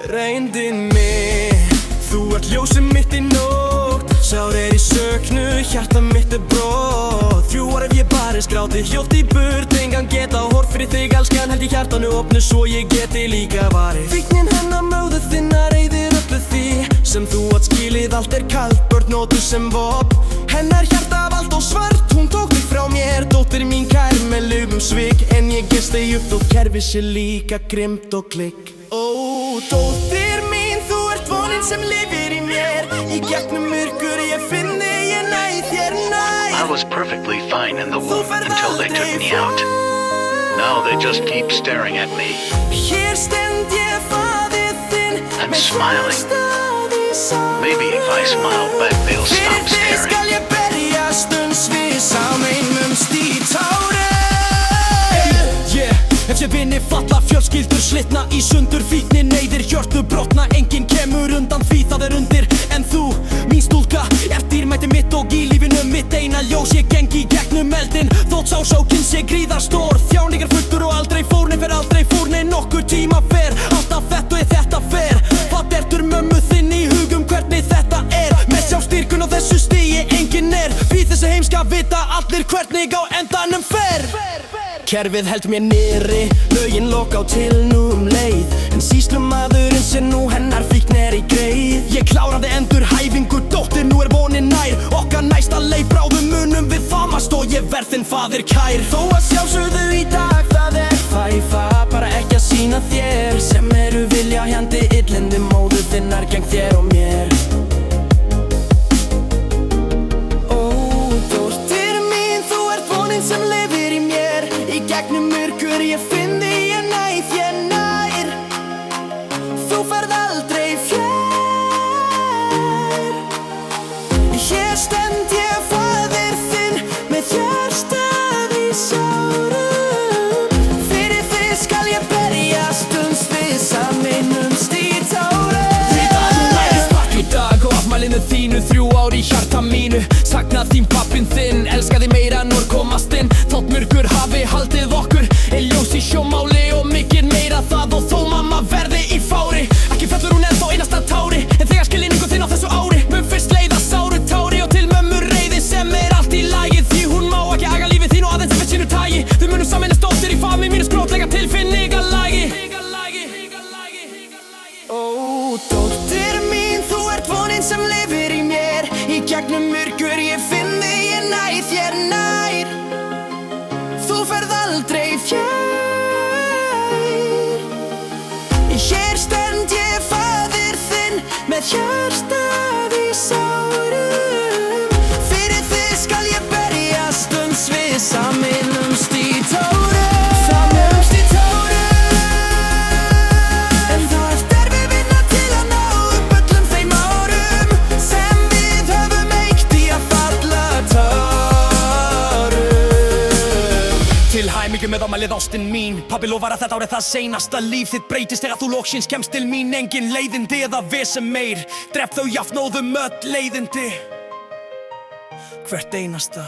reyndin mig. Þú ert ljósið mitt í nótt, sár í söknu, hjarta mitt brot. 3 ár ef ég barist grátið, hljótt í burt, engan geta hort fyrir þig elskan, held ég hjartanu opnu svo ég geti líka varið. Fíknin hennar mögðu þinnar eyðir öllu því sem þú átt skilið, allt kalt, börn notuð sem vopn. Hennar hjarta vald og svart, hún tók mig frá mér, dóttir mín kær með lögum svik. En ég gest þig upp þótt kerfi sé líka grimmt og klikk. Ó, dóttir mín, þú ert vonin sem lifir í mér, í gegnum myrkur ég finn þig, ég næ þér nær. I was perfectly fine in the womb until they took me out. Now they just keep staring at me. Hér stend ég faðir þinn, I'm smiling. Maybe if I smile back they'll stop Fyrir þig staring. skal ég berjast svís á meinumst í tári. Ef ég vinni falla, fjölskyldur slitna í sundur, fíknin neyðir, hjörtu brotna, enginn kemur undan því það undir. En þú, mín stúlka, ert dýrmæti mitt og í lífinu mitt eina ljós. Ég gengi gegnum eldin, þótt sásókin sé gríðarstór. Þjáningar fullur og aldrei fór, nei fer aldrei fór, nei nokkur tíma fer. Alltaf þetta fer, hvað ertur mömmu þinn í hugum hvernig þetta með sjálfstyrkun á þessu stigi, enginn því þessi heimska vita allir hvernig á endanum fer. Kerfið held mér niðri, lögin loka á til nú leið, en sýslumaðurinn sé nú hennar fíkn í greið. Ég kláraði endurhæfingu, dóttir, nú vonin nær, okkar næsta leið, bráðum munum við famast og ég verð þinn faðir kær. Þó að sjálfsögðu í dag það fæfa, bara ekki að sýna þér sem vilja hjandi illindi móður þinnar gegn þér og mér. Ó, dóttir mín, þú ert vonin sem lifir í mér, í gegnum myrkur ég finn þig, ég næ þér nær. Þú ferð aldrei fjær. Hér stend ég faðir þinn með hjartað í sárum. Fyrir þig skal ég berjast svís á meinumst í tári. Í dag og afmælinu þínu, 3 ár í hjarta mínu, sakna þín pappinn þinn, elska þig meira en komast inn. Þótt myrkur hafi haldið okkur, ljós í sjómáli og mikið meira það. Og þó mamma verði í fári, ekki fellur hún ennþá einasta tári, en þegar skilningu þinn á þessu ári mun fyrst leiða sáru tári. Og til mömmu reiði sem allt í lagi, því hún má ekki aga lífið þín og aðeins eftir sínu tagi. Þau munum sameinast dóttir í fami mínu skrótlega tilfinningalagi. Ó, dóttir mín, þú ert vonin sem lifir í mér, í gegnum myrkur ég finn þig, ég næ þér nær. Þú ferð aldrei fjær. Hér stend ég faðir þinn með hjartað í sárum. Fyrir þig skal ég berjast svís á meinumst í tári. Samumst í tári. En það við vinna til að ná upp öllum þeim árum sem við höfum eytt í að falla tárum. Til hæmingu með ámælið ástin mín, pabbi lofar að þetta árið það seinasta. Líf þitt breytist þegar þú loksins kemst til mín, engin leiðindi eða vesen meir, drepp þau jafnóðum öll leiðindi, hvert einasta.